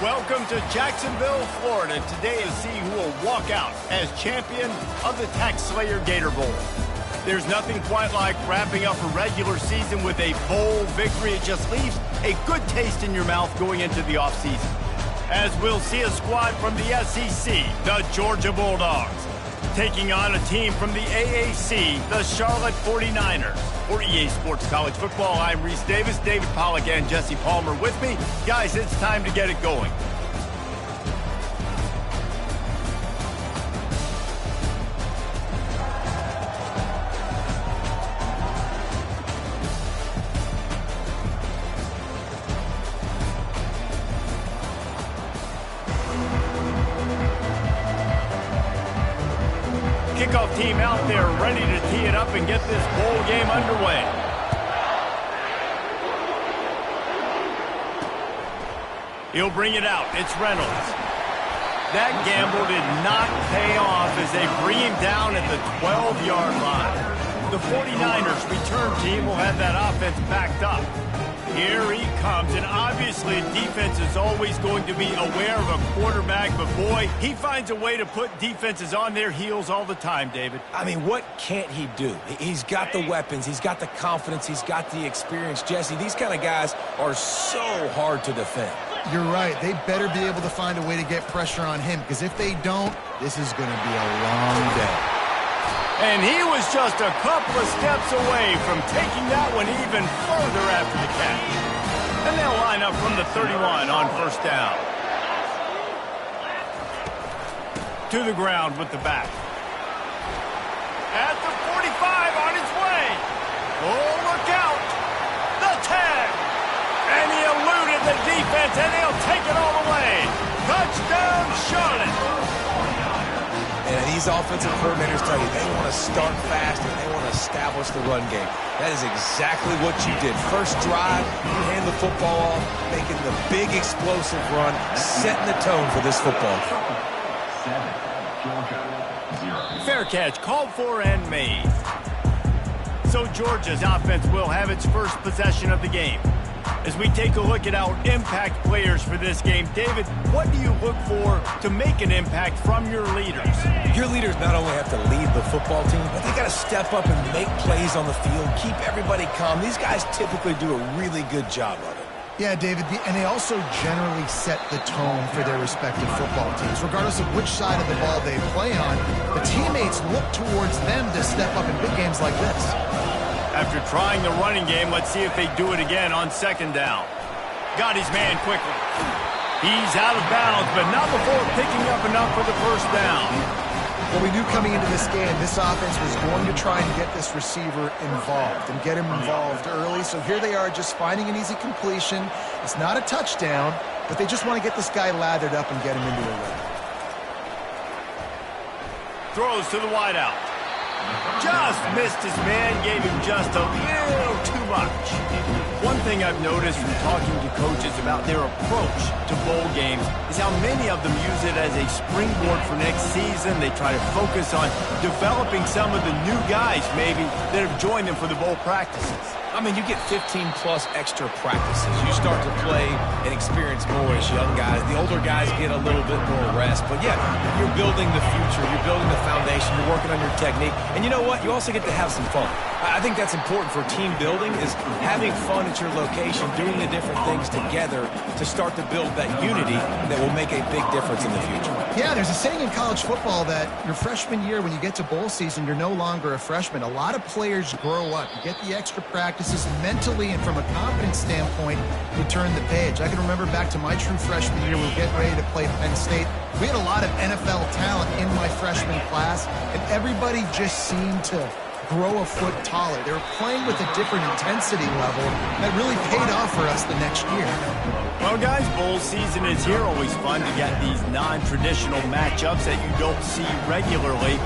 Welcome to Jacksonville, Florida. Today to see who will walk out as champion of the TaxSlayer Gator Bowl. There's nothing quite like wrapping up a regular season with a bowl victory. It just leaves a good taste in your mouth going into the offseason. As we'll see a squad from the SEC, the Georgia Bulldogs, taking on a team from the AAC, the Charlotte 49ers. For EA Sports College Football, I'm Reese Davis, David Pollack, and Jesse Palmer with me. Guys, it's time to get it going. Kickoff team out there ready to tee it up and get this bowl game underway. He'll bring it out. It's Reynolds. That gamble did not pay off as they bring him down at the 12-yard line. The 49ers return team will have that offense backed up. Here he comes, and obviously defense is always going to be aware of a quarterback, but boy, he finds a way to put defenses on their heels all the time, David. I mean, what can't he do? He's got the weapons, he's got the confidence, he's got the experience. Jesse, these kind of guys are so hard to defend. You're right. They better be able to find a way to get pressure on him, because if they don't, this is going to be a long day. And he was just a couple of steps away from taking that one even further after the catch. And they'll line up from the 31 on first down. To the ground with the back. At the 45 on his way. Oh, look out. The tag. And he eluded the defense, and they'll take it all the way. Touchdown, Charlotte. And these offensive coordinators tell you they want to start fast and they want to establish the run game. That is exactly what you did. First drive, you hand the football off, making the big explosive run, setting the tone for this football. Fair catch, called for and made. So Georgia's offense will have its first possession of the game. As we take a look at our impact players for this game, David, what do you look for to make an impact from your leaders? Your leaders not only have to lead the football team, but they got to step up and make plays on the field, keep everybody calm. These guys typically do a really good job of it. Yeah, David, and they also generally set the tone for their respective football teams. Regardless of which side of the ball they play on, the teammates look towards them to step up in big games like this. After trying the running game, let's see if they do it again on second down. Got his man quickly. He's out of bounds, but not before picking up enough for the first down. Well, we knew coming into this game, this offense was going to try and get this receiver involved and get him involved early. So here they are just finding an easy completion. It's not a touchdown, but they just want to get this guy lathered up and get him into a rhythm. Throws to the wideout. Just missed his man, gave him just a little too much. One thing I've noticed from talking to coaches about their approach to bowl games is how many of them use it as a springboard for next season. They try to focus on developing some of the new guys, maybe, that have joined them for the bowl practices. I mean, you get 15-plus extra practices. You start to play and experience more as young guys. The older guys get a little bit more rest. But, yeah, you're building the future. You're building the foundation. You're working on your technique. And you know what? You also get to have some fun. I think that's important for team building, is having fun at your location, doing the different things together to start to build that unity that will make a big difference in the future. Yeah, there's a saying in college football that your freshman year, when you get to bowl season, you're no longer a freshman. A lot of players grow up. You get the extra practices, and mentally and from a confidence standpoint, you turn the page. I can remember back to my true freshman year, we were getting ready to play Penn State. We had a lot of NFL talent in my freshman class, and everybody just seemed to grow a foot taller. They were playing with a different intensity level that really paid off for us the next year. Well, guys, bowl season is here. Always fun to get these non-traditional matchups that you don't see regularly.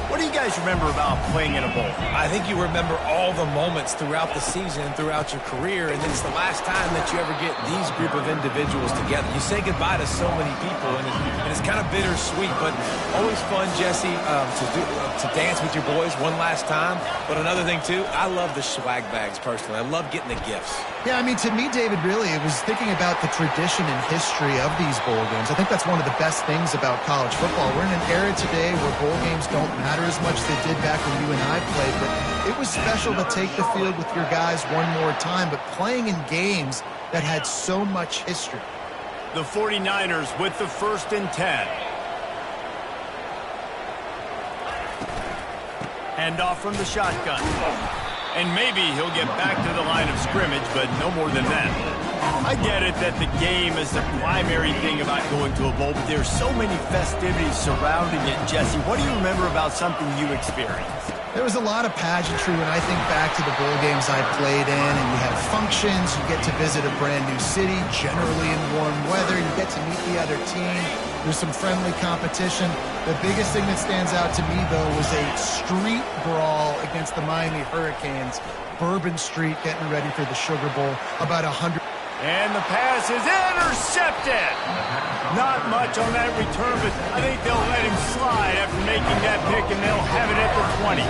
What do you guys remember about playing in a bowl? I think you remember all the moments throughout the season, throughout your career, and it's the last time that you ever get these group of individuals together. You say goodbye to so many people, and it's kind of bittersweet, but always fun, Jesse, to dance with your boys one last time. time. But another thing, too, I love the swag bags, personally. I love getting the gifts. Yeah, I mean, to me, David, really, it was thinking about the tradition and history of these bowl games. I think that's one of the best things about college football. We're in an era today where bowl games don't matter as much as they did back when you and I played, but it was special to take the field with your guys one more time, but playing in games that had so much history. The 49ers with the 1st and 10. Hand off from the shotgun. And maybe he'll get back to the line of scrimmage, but no more than that. I get it that the game is the primary thing about going to a bowl, but there's so many festivities surrounding it. Jesse, what do you remember about something you experienced? There was a lot of pageantry when I think back to the bowl games I played in, and you have functions, you get to visit a brand new city, generally in warm weather, you get to meet the other team, there's some friendly competition. The biggest thing that stands out to me, though, was a street brawl against the Miami Hurricanes, Bourbon Street getting ready for the Sugar Bowl, about 100. And the pass is intercepted. Not much on that return, but I think they'll let him slide after making that pick, and they'll have it at the 20.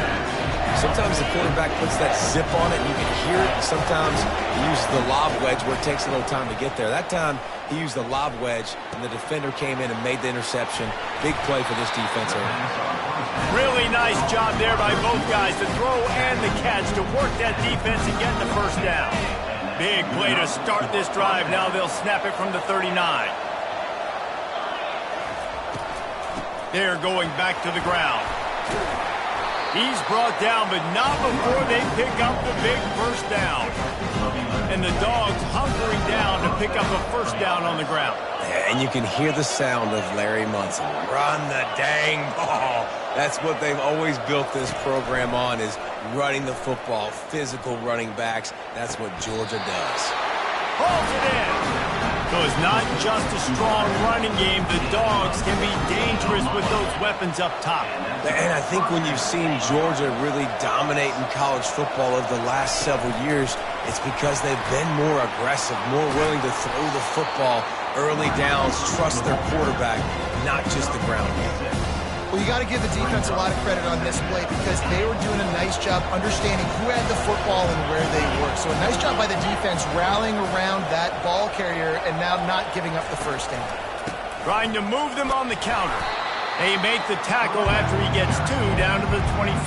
Sometimes the quarterback puts that zip on it, and you can hear it. And sometimes he uses the lob wedge where it takes a little time to get there. That time, he used the lob wedge, and the defender came in and made the interception. Big play for this defense. Really nice job there by both guys, the throw and the catch, to work that defense and get the first down. Big play to start this drive. Now they'll snap it from the 39. They're going back to the ground. He's brought down, but not before they pick up the big first down. And the Dogs hunkering down to pick up a first down on the ground. And you can hear the sound of Larry Munson. Run the dang ball. That's what they've always built this program on, is running the football, physical running backs. That's what Georgia does. Holds it in. So it's not just a strong running game. The Dogs can be dangerous with those weapons up top. And I think when you've seen Georgia really dominate in college football over the last several years, it's because they've been more aggressive, more willing to throw the football, early downs, trust their quarterback, not just the ground game. Well, you got to give the defense a lot of credit on this play because they were doing a nice job understanding who had the football and where they were. So a nice job by the defense rallying around that ball carrier and now not giving up the first down. Trying to move them on the counter. They make the tackle after he gets 2 down to the 25.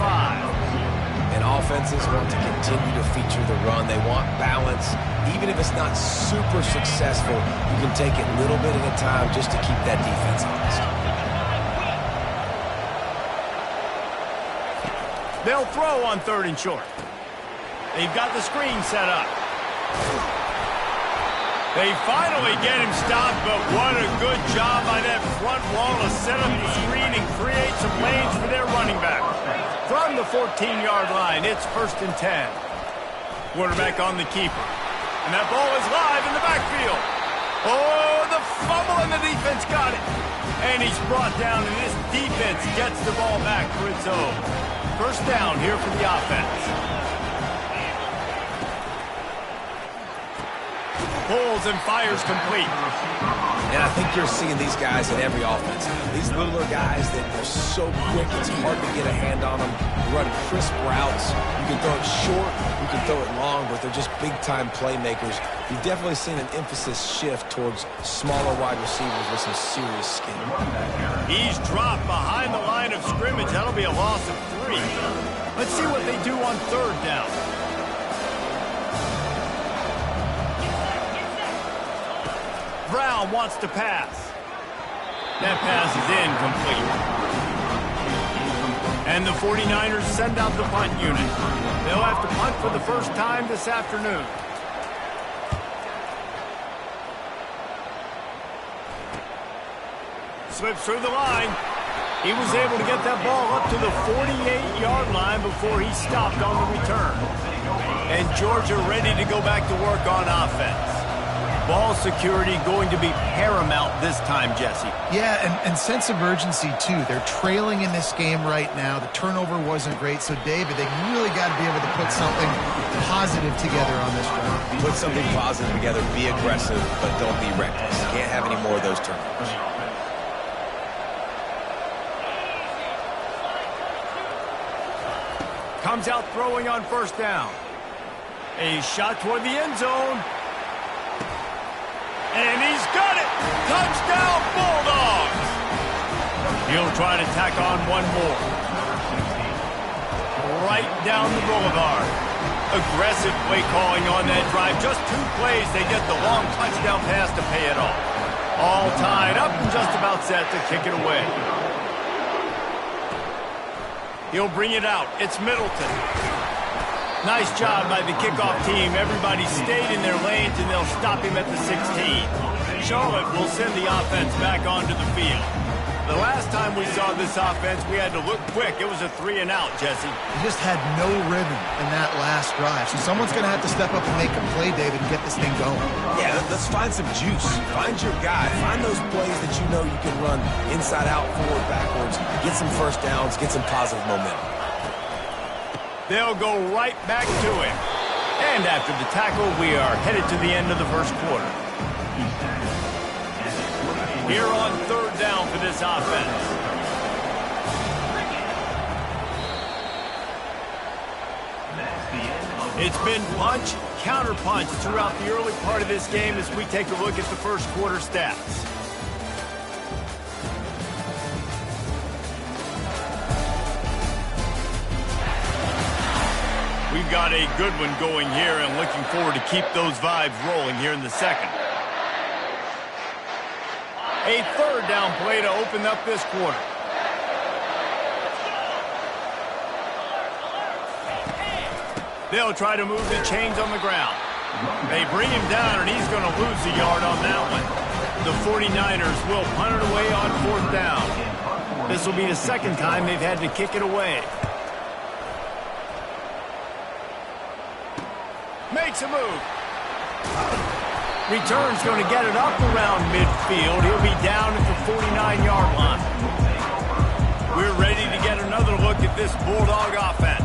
And offenses want to continue to feature the run. They want balance. Even if it's not super successful, you can take it little bit at a time just to keep that defense honest. They'll throw on 3rd and short. They've got the screen set up. They finally get him stopped, but what a good job by that front wall to set up the screen and create some lanes for their running back. From the 14-yard line, it's 1st and 10. Quarterback on the keeper. And that ball is live in the backfield. Oh, the fumble, and the defense got it. And he's brought down, and this defense gets the ball back for its own. First down here for the offense. Pulls and fires complete. And I think you're seeing these guys in every offense. These littler guys that are so quick, it's hard to get a hand on them. Run crisp routes. You can throw it short, you can throw it long, but they're just big-time playmakers. You've definitely seen an emphasis shift towards smaller wide receivers with some serious skill. He's dropped behind the line of scrimmage. That'll be a loss of 3. Let's see what they do on 3rd down. Brown wants to pass. That pass is incomplete. And the 49ers send out the punt unit. They'll have to punt for the first time this afternoon. Slips through the line. He was able to get that ball up to the 48-yard line before he stopped on the return. And Georgia ready to go back to work on offense. Ball security going to be paramount this time, Jesse. Yeah, and sense of urgency, too. They're trailing in this game right now. The turnover wasn't great. So, David, they really got to be able to put something positive together on this drive. Put something positive together. Be aggressive, but don't be reckless. Can't have any more of those turnovers. Comes out throwing on first down. A shot toward the end zone. And he's got it! Touchdown, Bulldogs! He'll try to tack on one more. Right down the boulevard. Aggressive play calling on that drive. Just 2 plays, they get the long touchdown pass to pay it off. All tied up and just about set to kick it away. He'll bring it out. It's Middleton. Nice job by the kickoff team. Everybody stayed in their lanes, and they'll stop him at the 16. Charlotte will send the offense back onto the field. The last time we saw this offense, we had to look quick. It was a 3-and-out, Jesse. He just had no rhythm in that last drive. So someone's going to have to step up and make a play, David, and get this thing going. Yeah, let's find some juice. Find your guy. Find those plays that you know you can run inside out, forward, backwards. Get some first downs. Get some positive momentum. They'll go right back to him. And after the tackle, we are headed to the end of the first quarter. Here on third down for this offense. It's been punch, counter punch throughout the early part of this game as we take a look at the first quarter stats. We've got a good one going here and looking forward to keep those vibes rolling here in the second. A third down play to open up this quarter. They'll try to move the chains on the ground. They bring him down, and he's going to lose a yard on that one. The 49ers will punt it away on fourth down. This will be the second time they've had to kick it away. Makes a move. Return's going to get it up around midfield. He'll be down at the 49-yard line. We're ready to get another look at this Bulldog offense.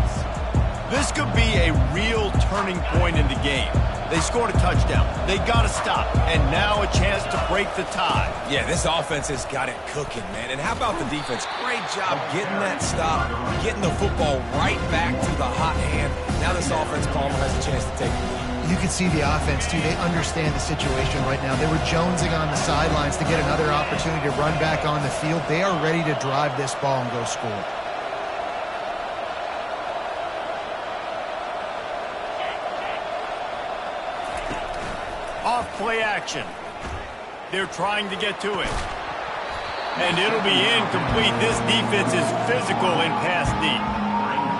This could be a real turning point in the game. They scored a touchdown. They got to stop. And now a chance to break the tie. Yeah, this offense has got it cooking, man. And how about the defense? Great job getting that stop, getting the football right back to the hot hand. Now this offense, Palmer, has a chance to take the lead. You can see the offense, too. They understand the situation right now. They were jonesing on the sidelines to get another opportunity to run back on the field. They are ready to drive this ball and go score. Off play action. They're trying to get to it. And it'll be incomplete. This defense is physical in pass deep.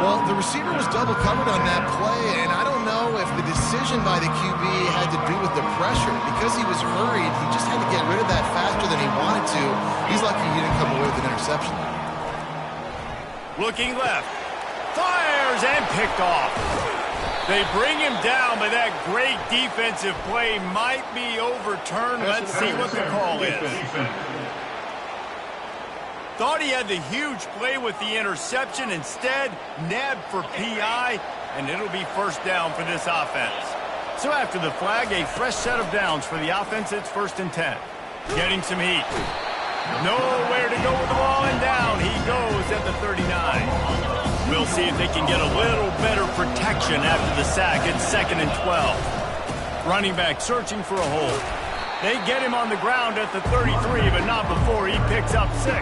Well, the receiver was double covered on that play, and I don't know if the decision by the QB had to do with the pressure. Because he was hurried, he just had to get rid of that faster than he wanted to. He's lucky he didn't come away with an interception. Looking left. Fires and picked off. They bring him down, but that great defensive play might be overturned. Let's see what the call is. Thought he had the huge play with the interception. Instead, nabbed for PI, and it'll be first down for this offense. So after the flag, a fresh set of downs for the offense. It's 1st and 10. Getting some heat. Nowhere to go with the ball, and down he goes at the 39. We'll see if they can get a little better protection after the sack. It's 2nd and 12. Running back searching for a hole. They get him on the ground at the 33, but not before he picks up 6.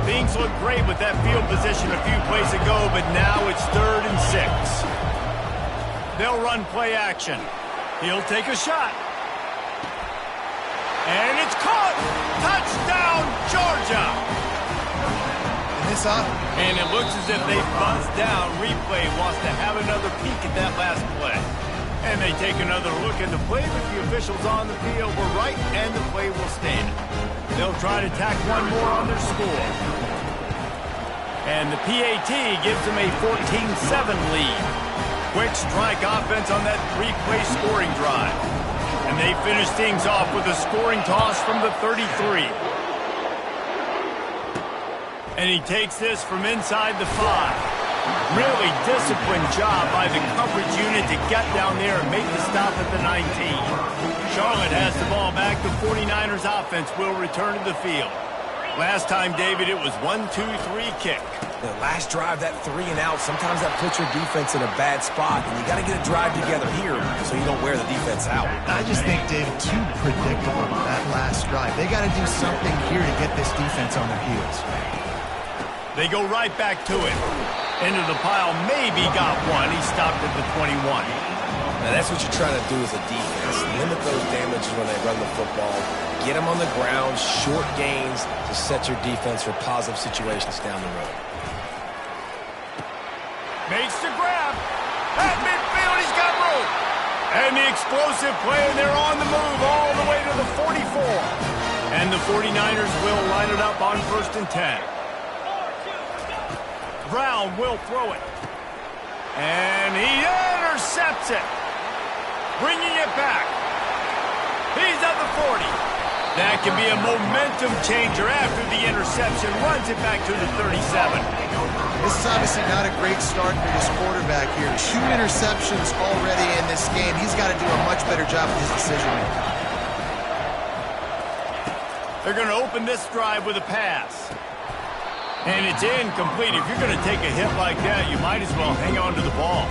Things look great with that field position a few plays ago, but now it's 3rd and 6. They'll run play action. He'll take a shot. And it's caught! Touchdown, Georgia! And it looks as if they buzzed down. Replay wants to have another peek at that last play. And they take another look at the play, but the officials on the field were right, and the play will stand. They'll try to tack one more on their score. And the PAT gives them a 14-7 lead. Quick strike offense on that 3-play scoring drive. And they finish things off with a scoring toss from the 33. And he takes this from inside the 5. Really disciplined job by the coverage unit to get down there and make the stop at the 19. Charlotte has the ball back. The 49ers offense will return to the field. Last time, David, it was 1-2-3 kick. The last drive, that 3 and out, sometimes that puts your defense in a bad spot, and you got to get a drive together here so you don't wear the defense out. I just think, David, too predictable that last drive. They got to do something here to get this defense on their heels. They go right back to it. Into the pile, maybe got one. He stopped at the 21. Now, that's what you're trying to do as a defense. Limit those damages when they run the football. Get them on the ground, short gains to set your defense for positive situations down the road. Makes the grab. At midfield, he's got room. And the explosive play, and they're on the move all the way to the 44. And the 49ers will line it up on 1st and 10. Brown will throw it. And he intercepts it. Bringing it back. He's at the 40. That can be a momentum changer after the interception. Runs it back to the 37. This is obviously not a great start for this quarterback here. 2 interceptions already in this game. He's got to do a much better job with his decision-making. They're going to open this drive with a pass. And it's incomplete. If you're going to take a hit like that, you might as well hang on to the ball.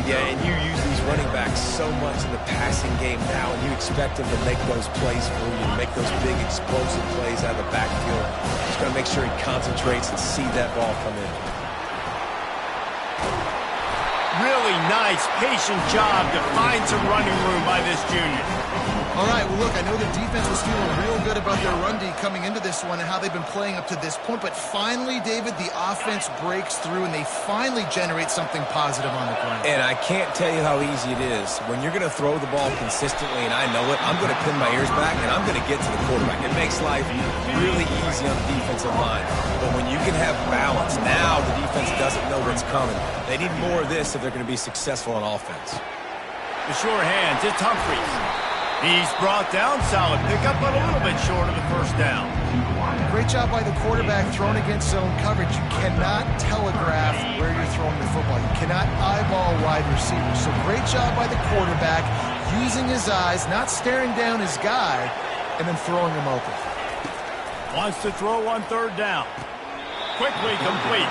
Yeah, and you use these running backs so much in the passing game now, and you expect them to make those plays for you, make those big explosive plays out of the backfield. Just got to make sure he concentrates and see that ball come in. Really nice, patient job to find some running room by this junior. All right, well, look, I know the defense was feeling real good about their run D coming into this one and how they've been playing up to this point, but finally, David, the offense breaks through and they finally generate something positive on the ground. And I can't tell you how easy it is. When you're going to throw the ball consistently, and I know it, I'm going to pin my ears back and I'm going to get to the quarterback. It makes life really easy on the defensive line. But when you can have balance, now the defense doesn't know what's coming. They need more of this if they're going to be successful on offense. The sure hands, it's Humphries. He's brought down, solid pickup, but a little bit short of the first down. Great job by the quarterback thrown against zone coverage. You cannot telegraph where you're throwing the football. You cannot eyeball wide receivers. So great job by the quarterback using his eyes, not staring down his guy, and then throwing him open. Wants to throw on 3rd down. Quickly complete.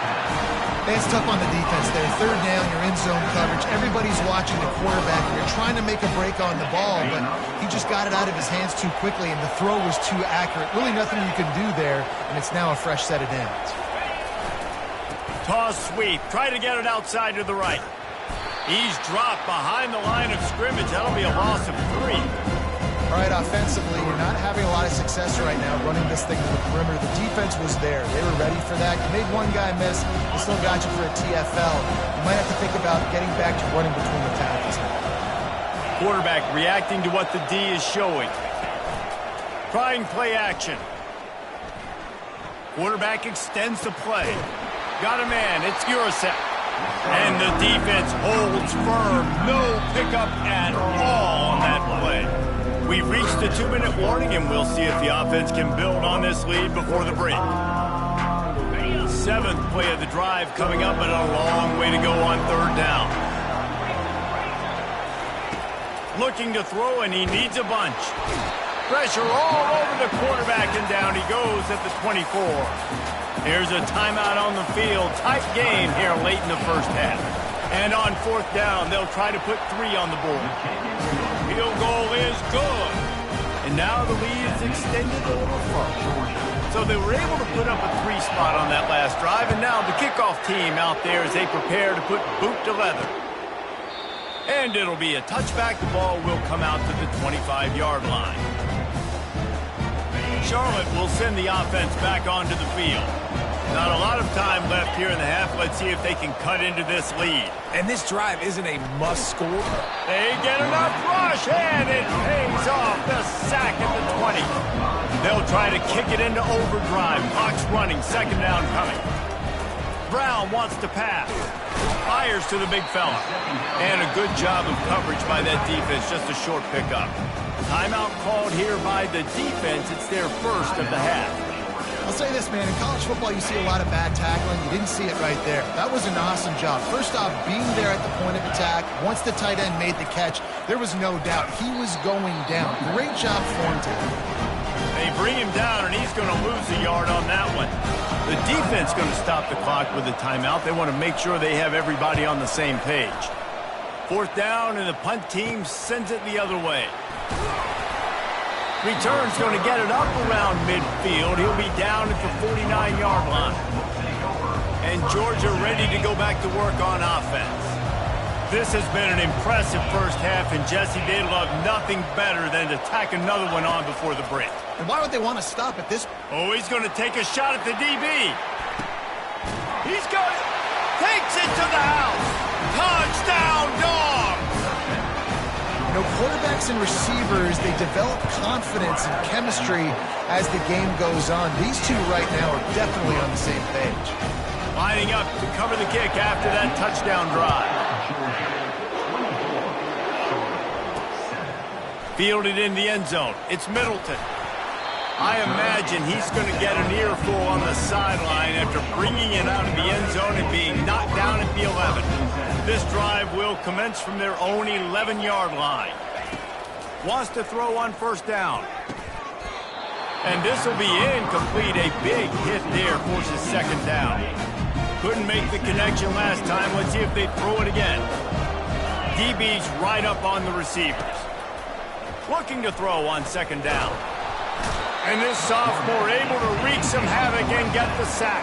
It's tough on the defense there. 3rd down, you're in zone coverage. Everybody's watching the quarterback. You're trying to make a break on the ball, but he just got it out of his hands too quickly, and the throw was too accurate. Really nothing you can do there, and it's now a fresh set of downs. Toss sweep. Try to get it outside to the right. He's dropped behind the line of scrimmage. That'll be a loss of 3. All right, offensively, you're not having a lot of success right now running this thing to the perimeter. The defense was there. They were ready for that. You made one guy miss. They still got you for a TFL. You might have to think about getting back to running between the tackles now. Quarterback reacting to what the D is showing. Trying play action. Quarterback extends the play. Got a man. It's Urasek. And the defense holds firm. No pickup at all on that play. We've reached the 2-minute warning, and we'll see if the offense can build on this lead before the break. 7th play of the drive coming up, and a long way to go on 3rd down. Looking to throw, and he needs a bunch. Pressure all over the quarterback, and down he goes at the 24. Here's a timeout on the field. Tight game here late in the first half. And on 4th down, they'll try to put 3 on the board. Field goal is good. And now the lead is extended a little further. So they were able to put up a 3 spot on that last drive, and now the kickoff team out there as they prepare to put boot to leather. And it'll be a touchback. The ball will come out to the 25-yard line. Charlotte will send the offense back onto the field. Not a lot of time left here in the half. Let's see if they can cut into this lead. And this drive isn't a must-score. They get enough rush, and it pays off. The sack at the 20. They'll try to kick it into overdrive. Clock's running. 2nd down coming. Brown wants to pass. Fires to the big fella. And a good job of coverage by that defense. Just a short pickup. Timeout called here by the defense. It's their first of the half. I'll say this, man. In college football, you see a lot of bad tackling. You didn't see it right there. That was an awesome job. First off, being there at the point of attack. Once the tight end made the catch, there was no doubt he was going down. Great job for him, Taylor. They bring him down, and he's going to lose a yard on that one. The defense going to stop the clock with a timeout. They want to make sure they have everybody on the same page. 4th down, and the punt team sends it the other way. Return's going to get it up around midfield. He'll be down at the 49-yard line. And Georgia ready to go back to work on offense. This has been an impressive first half, and Jesse, they love nothing better than to tack another one on before the break. And why would they want to stop at this? Oh, he's going to take a shot at the DB. He's going, takes it to the house. Touchdown, Dogs! You know, quarterbacks and receivers, they develop confidence and chemistry as the game goes on. These two right now are definitely on the same page. Lining up to cover the kick after that touchdown drive. Fielded in the end zone. It's Middleton. I imagine he's going to get an earful on the sideline after bringing it out of the end zone and being knocked down at the 11. This drive will commence from their own 11-yard line. Wants to throw on 1st down. And this will be incomplete. A big hit there forces 2nd down. Couldn't make the connection last time. Let's see if they throw it again. DB's right up on the receivers. Looking to throw on 2nd down. And this sophomore able to wreak some havoc and get the sack.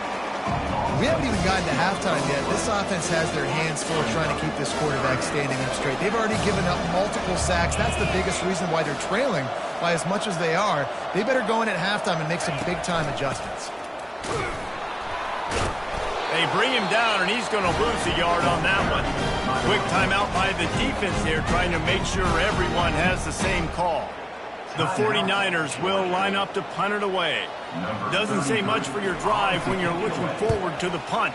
We haven't even gotten to halftime yet. This offense has their hands full trying to keep this quarterback standing up straight. They've already given up multiple sacks. That's the biggest reason why they're trailing by as much as they are. They better go in at halftime and make some big-time adjustments. They bring him down, and he's going to lose a yard on that one. Quick timeout by the defense there, trying to make sure everyone has the same call. The 49ers will line up to punt it away. Doesn't say much for your drive when you're looking forward to the punt.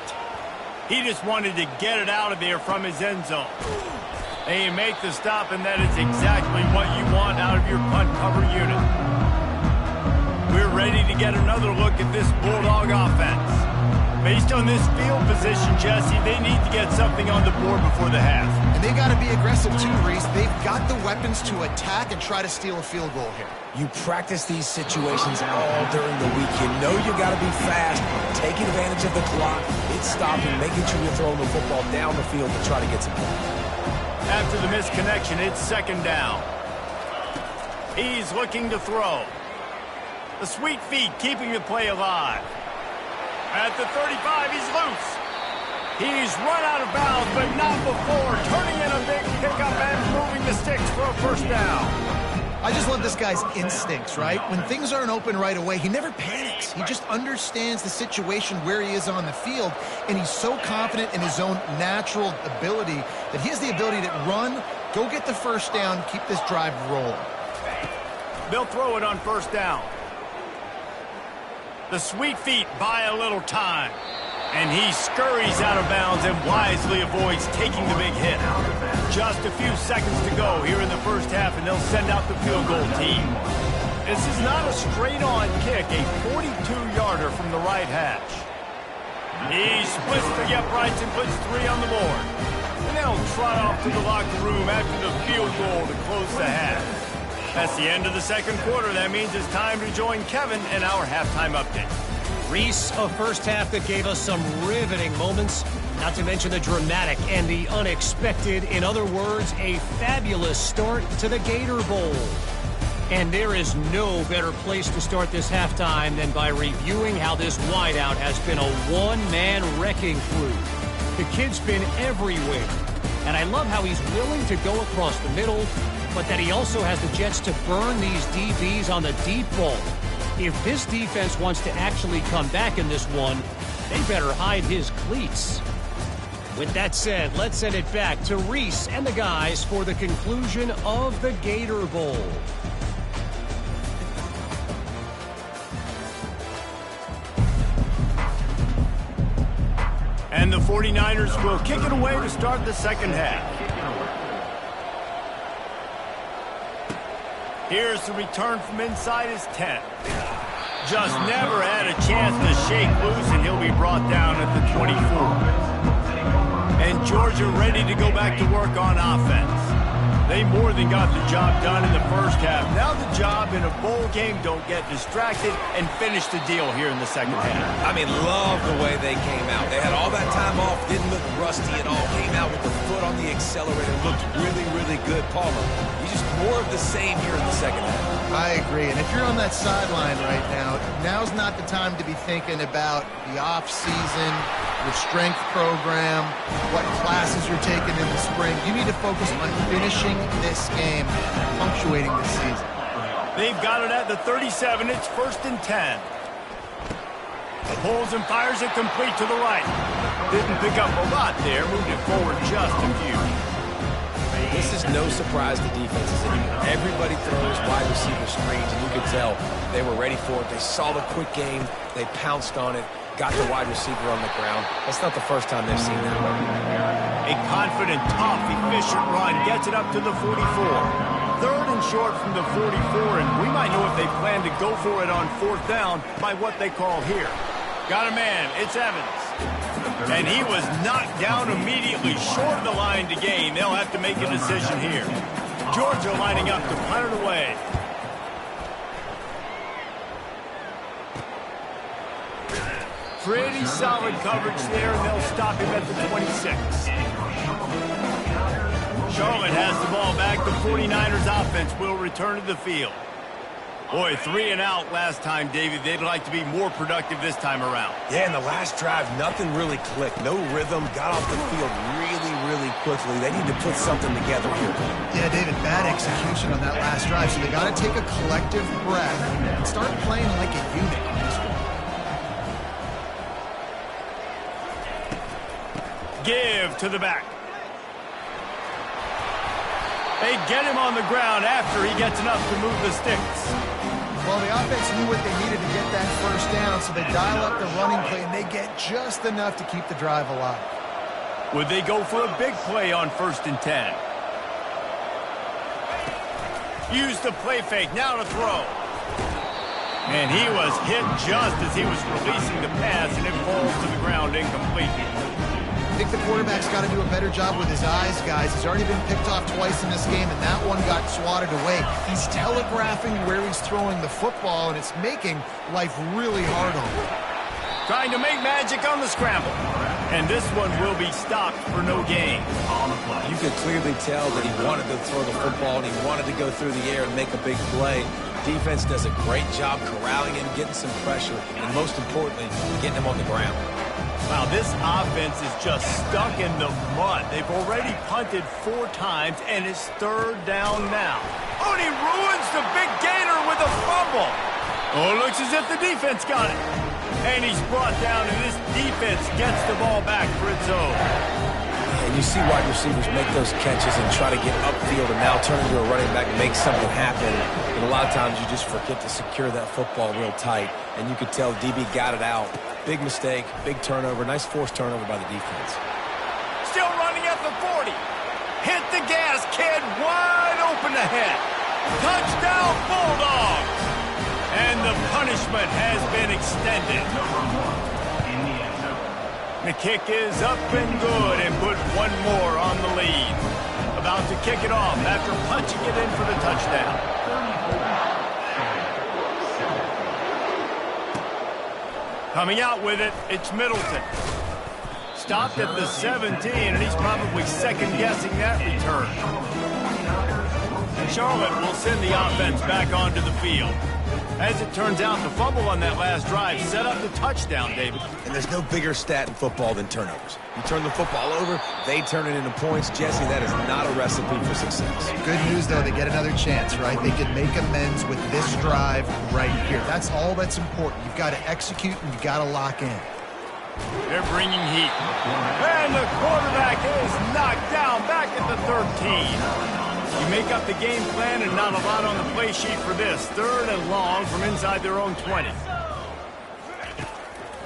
He just wanted to get it out of there from his end zone. They make the stop, and that is exactly what you want out of your punt cover unit. We're ready to get another look at this Bulldog offense. Based on this field position, Jesse, they need to get something on the board before the half. And they got to be aggressive too, Reese. They've got the weapons to attack and try to steal a field goal here. You practice these situations all during the week. You know you got to be fast, taking advantage of the clock, it's stopping, making sure you're throwing the football down the field to try to get some points. After the misconnection, it's 2nd down. He's looking to throw. The sweet feet keeping the play alive. At the 35, he's loose. He's run out of bounds, but not before turning in a big pickup and moving the sticks for a 1st down. I just love this guy's instincts, right? When things aren't open right away, he never panics. He just understands the situation where he is on the field, and he's so confident in his own natural ability that he has the ability to run, go get the 1st down, keep this drive rolling. They'll throw it on 1st down. The sweet feet buy a little time. And he scurries out of bounds and wisely avoids taking the big hit. Just a few seconds to go here in the first half, and they'll send out the field goal team. This is not a straight-on kick, a 42-yarder from the right hash. He splits the uprights and puts 3 on the board. And they'll trot off to the locker room after the field goal to close the half. That's the end of the 2nd quarter. That means it's time to join Kevin in our halftime update. Reese, a first half that gave us some riveting moments, not to mention the dramatic and the unexpected. In other words, a fabulous start to the Gator Bowl. And there is no better place to start this halftime than by reviewing how this wideout has been a one-man wrecking crew. The kid's been everywhere, and I love how he's willing to go across the middle, but that he also has the jets to burn these DBs on the deep ball. If this defense wants to actually come back in this one, they better hide his cleats. With that said, let's send it back to Reese and the guys for the conclusion of the Gator Bowl. And the 49ers will kick it away to start the second half. Here's the return from inside his 10. Just never had a chance to shake loose, and he'll be brought down at the 24. And Georgia ready to go back to work on offense. They more than got the job done in the first half. Now the job in a bowl game, don't get distracted and finish the deal here in the second half. I mean, love the way they came out. They had all that time off, didn't look rusty at all. Came out with the foot on the accelerator, looked really, really good. Palmer, you just more of the same here in the second half. I agree. And if you're on that sideline right now, now's not the time to be thinking about the off-season, your strength program, what classes you're taking in the spring. You need to focus on finishing this game, punctuating this season. They've got it at the 37. It's 1st and 10. Pulls and fires it complete to the right. Didn't pick up a lot there, moved it forward just a few. This is no surprise to defenses anymore. Everybody throws wide receiver screens, and you could tell they were ready for it. They saw the quick game. They pounced on it, got the wide receiver on the ground. That's not the first time they've seen that. A confident, tough, efficient run gets it up to the 44. 3rd and short from the 44, and we might know if they plan to go for it on 4th down by what they call here. Got a man. It's Evans. And he was knocked down immediately short of the line to gain. They'll have to make a decision here. Georgia lining up to punt it away. Pretty solid coverage there, and they'll stop him at the 26. Charlotte has the ball back. The 49ers offense will return to the field. Boy, 3 and out last time, David. They'd like to be more productive this time around. Yeah, in the last drive, nothing really clicked. No rhythm, got off the field really, really quickly. They need to put something together here. Yeah, David, bad execution on that last drive, so they got to take a collective breath and start playing like a unit on this one. Give to the back. They get him on the ground after he gets enough to move the sticks. Well, the offense knew what they needed to get that 1st down, so they dial up the running play, and they get just enough to keep the drive alive. Would they go for a big play on 1st and 10? Use the play fake, now to throw. And he was hit just as he was releasing the pass, and it falls to the ground incomplete. I think the quarterback's got to do a better job with his eyes, guys. He's already been picked off twice in this game, and that one got swatted away. He's telegraphing where he's throwing the football, and it's making life really hard on him. Trying to make magic on the scramble. And this one will be stopped for no gain. You could clearly tell that he wanted to throw the football, and he wanted to go through the air and make a big play. Defense does a great job corralling him, getting some pressure, and most importantly, getting him on the ground. Wow, this offense is just stuck in the mud. They've already punted 4 times, and it's 3rd down now. Oh, and he ruins the big Gator with a fumble. Oh, it looks as if the defense got it. And he's brought down, and this defense gets the ball back for its own. And you see wide receivers make those catches and try to get upfield and now turn into a running back and make something happen. And a lot of times you just forget to secure that football real tight. And you could tell DB got it out. Big mistake, big turnover, nice forced turnover by the defense. Still running at the 40. Hit the gas, kid, wide open ahead. Touchdown, Bulldogs. And the punishment has been extended. The kick is up and good and put one more on the lead. About to kick it off after punching it in for the touchdown. Coming out with it, it's Middleton. Stopped at the 17, and he's probably second-guessing that return. Charlotte will send the offense back onto the field. As it turns out, the fumble on that last drive set up the touchdown, David. And there's no bigger stat in football than turnovers. You turn the football over, they turn it into points. Jesse, that is not a recipe for success. Good news, though, they get another chance, right? They can make amends with this drive right here. That's all that's important. You've got to execute, and you've got to lock in. They're bringing heat. And the quarterback is knocked down back at the 13. You make up the game plan and not a lot on the play sheet for this. 3rd and long from inside their own 20.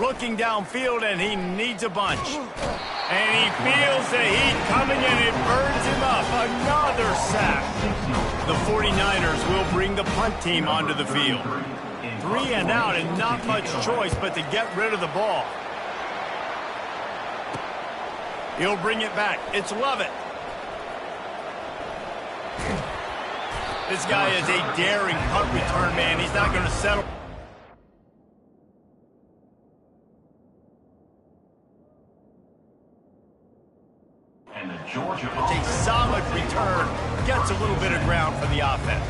Looking downfield, and he needs a bunch. And he feels the heat coming, and it burns him up. Another sack. The 49ers will bring the punt team onto the field. 3 and out, and not much choice but to get rid of the ball. He'll bring it back. It's Lovett. This guy is a daring punt return man. He's not going to settle. It's a solid return. Gets a little bit of ground for the offense.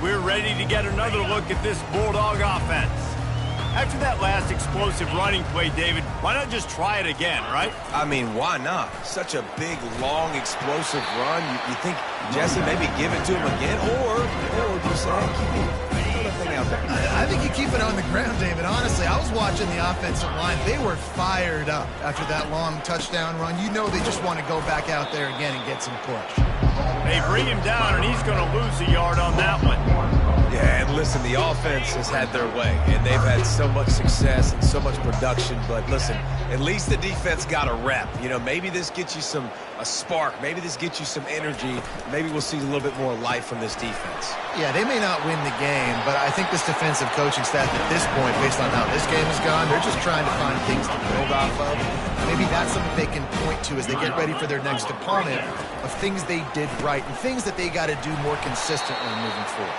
We're ready to get another look at this Bulldog offense. After that last explosive running play, David, why not just try it again, right? I mean, why not? Such a big, long, explosive run. You think, Jesse, maybe give it to him again, or just keep the thing out there. I think you keep it on the ground, David. Honestly, I was watching the offensive line. They were fired up after that long touchdown run. You know they just want to go back out there again and get some push. They bring him down, and he's going to lose a yard on that one. Yeah, and listen, the offense has had their way, and they've had so much success and so much production. But listen, at least the defense got a rep. You know, maybe this gets you a spark. Maybe this gets you some energy. Maybe we'll see a little bit more life from this defense. Yeah, they may not win the game, but I think this defensive coaching staff at this point, based on how this game has gone, they're just trying to find things to build off of. Maybe that's something they can point to as they get ready for their next opponent, of things they did right and things that they got to do more consistently moving forward.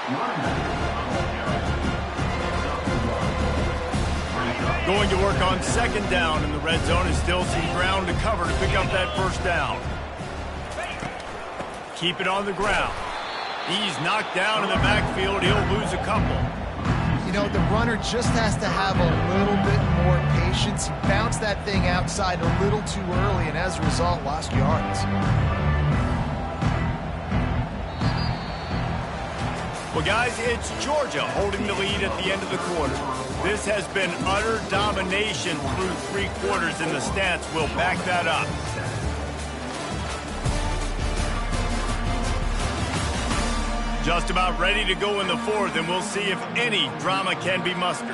Going to work on second down in the red zone, and still some ground to cover to pick up that first down. Keep it on the ground. He's knocked down in the backfield. He'll lose a couple. You know, the runner just has to have a little bit more patience. He bounced that thing outside a little too early, and as a result, lost yards. Well, guys, it's Georgia holding the lead at the end of the quarter. This has been utter domination through 3 quarters, and the stats will back that up. Just about ready to go in the 4th, and we'll see if any drama can be mustered.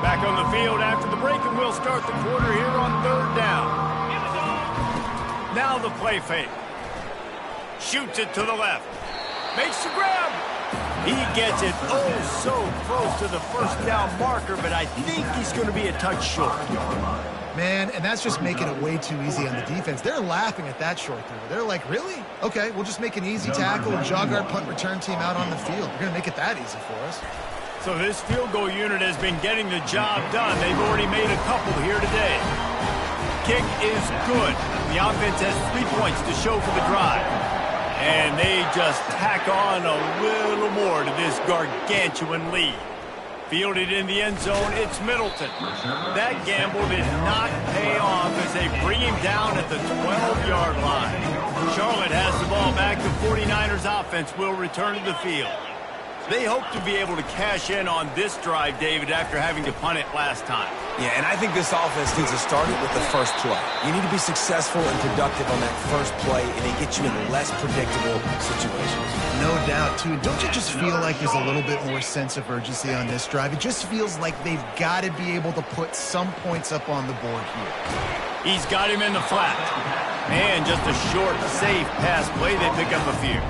Back on the field after the break, and we'll start the quarter here on 3rd down. Now the play fake. Shoots it to the left. Makes the grab. He gets it so close to the first down marker, but I think he's going to be a touch short. Man, and that's just making it way too easy on the defense. They're laughing at that short throw. They're like, really? Okay, we'll just make an easy tackle and jog our punt return team out on the field. We're going to make it that easy for us. So this field goal unit has been getting the job done. They've already made a couple here today. Kick is good. The offense has 3 points to show for the drive. And they just tack on a little more to this gargantuan lead. Fielded in the end zone, it's Middleton. That gamble did not pay off as they bring him down at the 12-yard line. Charlotte has the ball back. The 49ers offense will return to the field. They hope to be able to cash in on this drive, David, after having to punt it last time. Yeah, and I think this offense needs to start it with the first play. You need to be successful and productive on that first play, and it gets you in less predictable situations. No doubt, too. Don't you just feel like there's a little bit more sense of urgency on this drive? It just feels like they've got to be able to put some points up on the board here. He's got him in the flat. And just a short, safe pass play. They pick up a few.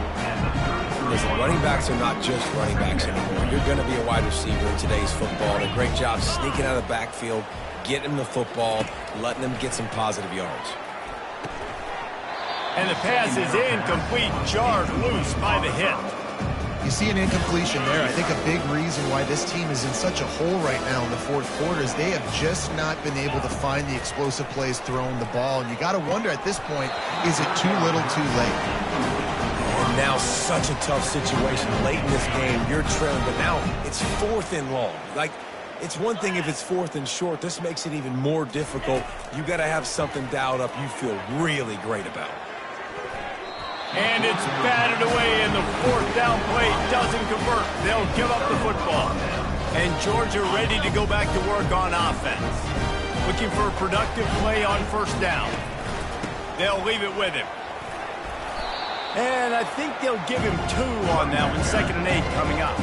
Listen, running backs are not just running backs anymore. You're going to be a wide receiver in today's football. And a great job sneaking out of the backfield, getting them the football, letting them get some positive yards. And the pass is incomplete, jarred loose by the hit. You see an incompletion there. I think a big reason why this team is in such a hole right now in the 4th quarter is they have just not been able to find the explosive plays throwing the ball. And you got to wonder at this point, is it too little too late? And now such a tough situation late in this game. You're trailing, but now it's 4th and long. Like, it's one thing if it's 4th and short. This makes it even more difficult. You got to have something dialed up you feel really great about. And it's batted away, and the 4th down play doesn't convert. They'll give up the football. And Georgia ready to go back to work on offense. Looking for a productive play on first down. They'll leave it with him. And I think they'll give him 2 on that one. 2nd and 8 coming up.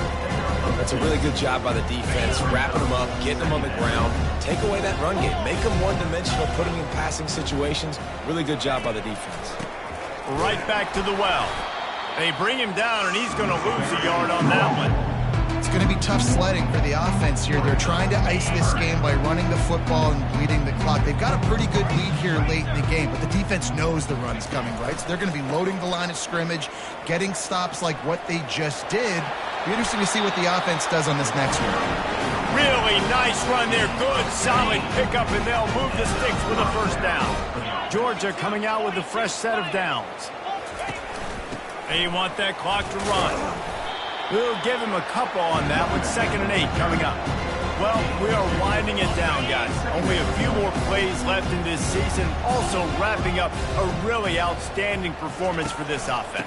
That's a really good job by the defense, wrapping them up, getting them on the ground, take away that run game, make them one-dimensional, put them in passing situations. Really good job by the defense. Right back to the well. They bring him down, and he's going to lose a yard on that one. It's going to be tough sledding for the offense here. They're trying to ice this game by running the football and bleeding the clock. They've got a pretty good lead here late in the game, but the defense knows the run's coming, right? So they're going to be loading the line of scrimmage, getting stops like what they just did. Be interesting to see what the offense does on this next one. Really nice run there. Good, solid pickup, and they'll move the sticks with a first down. Georgia coming out with a fresh set of downs. They want that clock to run. We'll give him a couple on that with 2nd and 8 coming up. Well, we are winding it down, guys. Only a few more plays left in this season. Also wrapping up a really outstanding performance for this offense.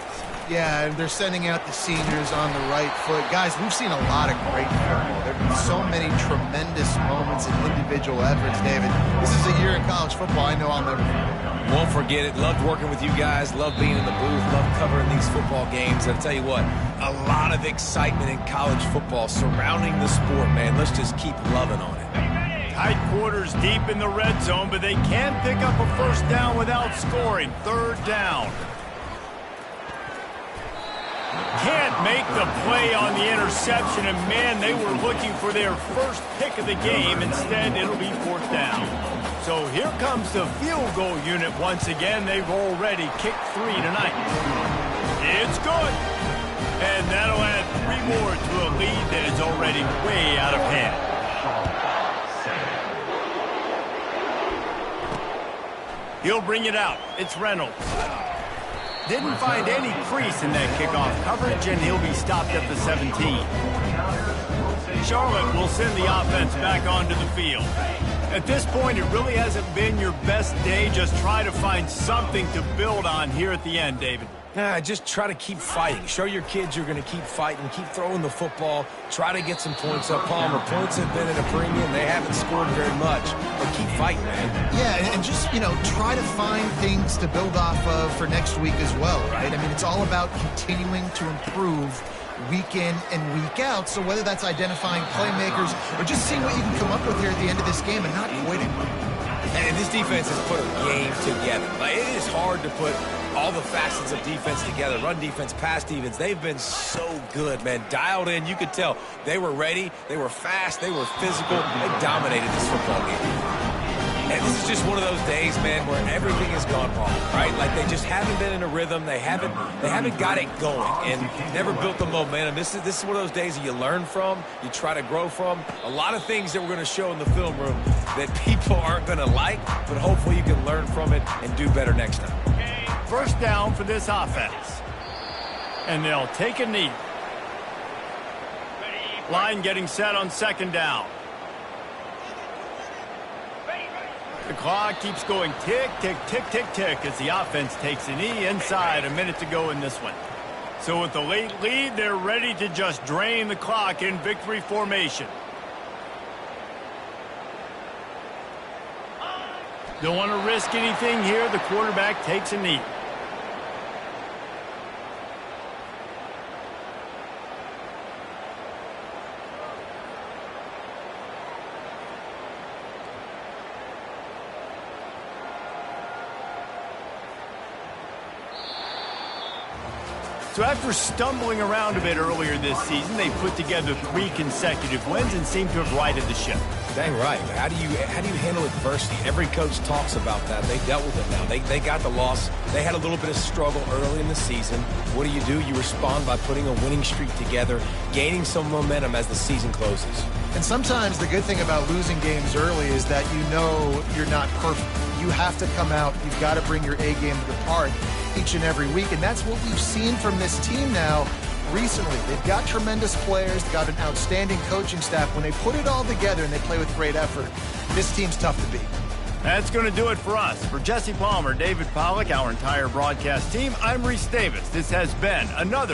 Yeah, and they're sending out the seniors on the right foot. Guys, we've seen a lot of great football. There have been so many tremendous moments and individual efforts, David. This is a year in college football I know I'll never forget. Won't forget it. Loved working with you guys. Loved being in the booth. Loved covering these football games. And I'll tell you what, a lot of excitement in college football surrounding the sport, man. Let's just keep loving on it. Tight quarters deep in the red zone, but they can pick up a first down without scoring. 3rd down. Can't make the play on the interception, and man, they were looking for their first pick of the game. Instead, it'll be 4th down. So here comes the field goal unit once again. They've already kicked 3 tonight. It's good. And that'll add 3 more to a lead that is already way out of hand. He'll bring it out. It's Reynolds. Didn't find any crease in that kickoff coverage, and he'll be stopped at the 17. Charlotte will send the offense back onto the field. At this point, it really hasn't been your best day. Just try to find something to build on here at the end, David. Just try to keep fighting. Show your kids you're going to keep fighting. Keep throwing the football. Try to get some points up. Palmer, points have been at a premium. They haven't scored very much, but keep fighting, man. Yeah, and just, try to find things to build off of for next week as well, right? I mean, it's all about continuing to improve week in and week out. So whether that's identifying playmakers or just seeing what you can come up with here at the end of this game and not quitting. And this defense has put a game together. Like, it is hard to put all the facets of defense together. Run defense, pass defense. They've been so good, man. Dialed in. You could tell they were ready. They were fast. They were physical. They dominated this football game. And this is just one of those days, man, where everything has gone wrong, right? Like, they just haven't been in a rhythm. They haven't got it going and never built the momentum. This is one of those days that you learn from, you try to grow from. A lot of things that we're going to show in the film room that people aren't going to like, but hopefully you can learn from it and do better next time. First down for this offense. And they'll take a knee. Line getting set on 2nd down. The clock keeps going tick, tick, tick, tick, tick as the offense takes a knee inside. A minute to go in this one. So with the late lead, they're ready to just drain the clock in victory formation. Don't want to risk anything here. The quarterback takes a knee. So after stumbling around a bit earlier this season, they put together 3 consecutive wins and seem to have righted the ship. Dang right. How do you handle adversity? Every coach talks about that. They dealt with it now. They got the loss. They had a little bit of struggle early in the season. What do? You respond by putting a winning streak together, gaining some momentum as the season closes. And sometimes the good thing about losing games early is that you're not perfect. You have to come out. You've got to bring your A game to the park each and every week, and that's what we've seen from this team now recently. They've got tremendous players, they've got an outstanding coaching staff. When they put it all together and they play with great effort, this team's tough to beat. That's going to do it for us. For Jesse Palmer, David Pollack, our entire broadcast team, I'm Reese Davis. This has been another